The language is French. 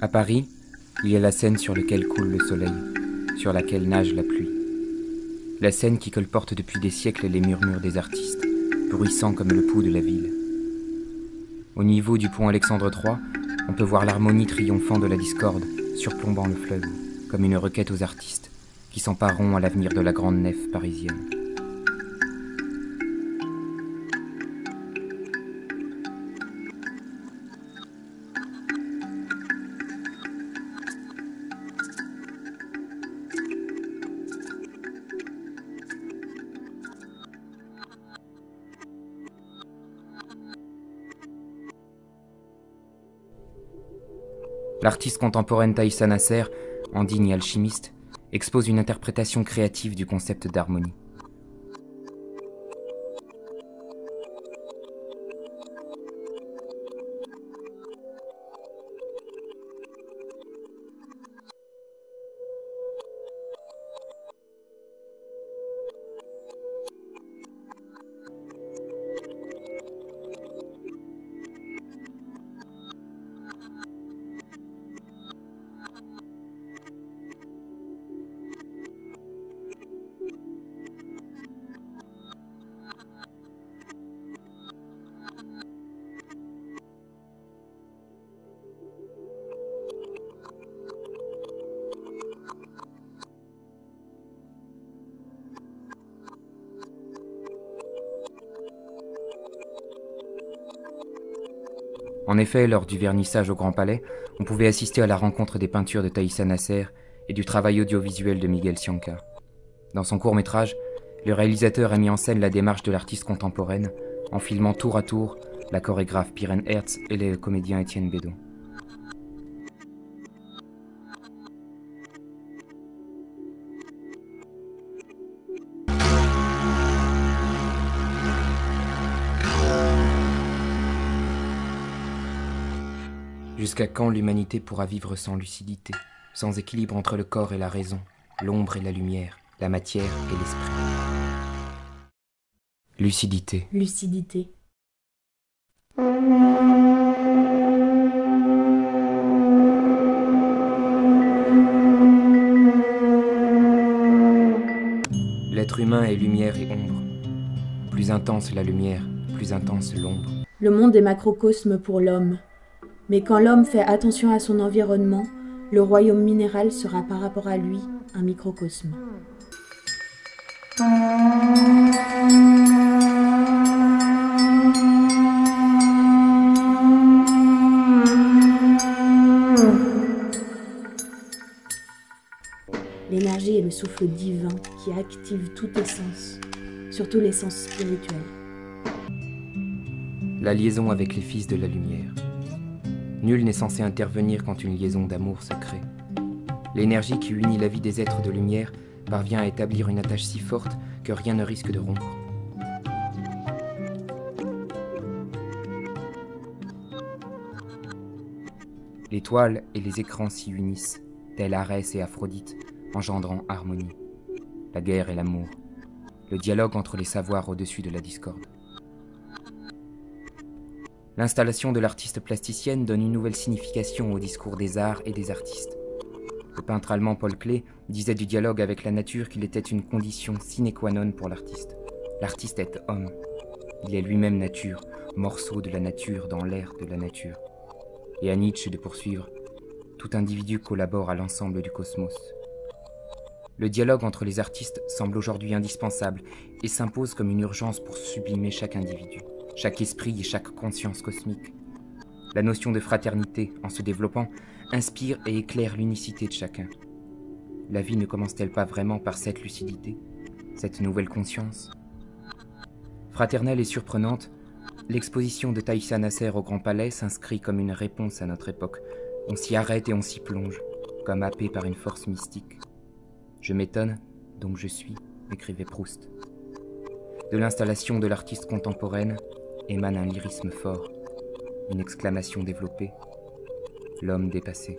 À Paris, il y a la Seine sur laquelle coule le soleil, sur laquelle nage la pluie. La Seine qui colporte depuis des siècles les murmures des artistes, bruissants comme le pouls de la ville. Au niveau du pont Alexandre III, on peut voir l'harmonie triomphant de la discorde, surplombant le fleuve, comme une requête aux artistes, qui s'empareront à l'avenir de la grande nef parisienne. L'artiste contemporaine Thaïssa Nasser, en digne alchimiste, expose une interprétation créative du concept d'harmonie. En effet, lors du vernissage au Grand Palais, on pouvait assister à la rencontre des peintures de Thaïssa Nasser et du travail audiovisuel de Miguel Cianca. Dans son court-métrage, le réalisateur a mis en scène la démarche de l'artiste contemporaine, en filmant tour à tour la chorégraphe Pirène Hertz et le comédien Étienne Bédon. Jusqu'à quand l'humanité pourra vivre sans lucidité, sans équilibre entre le corps et la raison, l'ombre et la lumière, la matière et l'esprit? Lucidité. Lucidité. L'être humain est lumière et ombre. Plus intense la lumière, plus intense l'ombre. Le monde est macrocosme pour l'homme. Mais quand l'homme fait attention à son environnement, le royaume minéral sera par rapport à lui un microcosme. L'énergie est le souffle divin qui active tout essence, surtout l'essence spirituelle. La liaison avec les fils de la lumière. Nul n'est censé intervenir quand une liaison d'amour se crée. L'énergie qui unit la vie des êtres de lumière parvient à établir une attache si forte que rien ne risque de rompre. L'étoile et les écrans s'y unissent, tels Arès et Aphrodite, engendrant harmonie. La guerre et l'amour, le dialogue entre les savoirs au-dessus de la discorde. L'installation de l'artiste plasticienne donne une nouvelle signification au discours des arts et des artistes. Le peintre allemand Paul Klee disait du dialogue avec la nature qu'il était une condition sine qua non pour l'artiste. L'artiste est homme. Il est lui-même nature, morceau de la nature dans l'air de la nature. Et à Nietzsche de poursuivre, tout individu collabore à l'ensemble du cosmos. Le dialogue entre les artistes semble aujourd'hui indispensable et s'impose comme une urgence pour sublimer chaque individu, chaque esprit et chaque conscience cosmique. La notion de fraternité, en se développant, inspire et éclaire l'unicité de chacun. La vie ne commence-t-elle pas vraiment par cette lucidité, cette nouvelle conscience? Fraternelle et surprenante, l'exposition de Thaïssa Nasser au Grand Palais s'inscrit comme une réponse à notre époque. On s'y arrête et on s'y plonge, comme happé par une force mystique. Je m'étonne, donc je suis, écrivait Proust. De l'installation de l'artiste contemporaine émane un lyrisme fort, une exclamation développée, l'homme dépassé.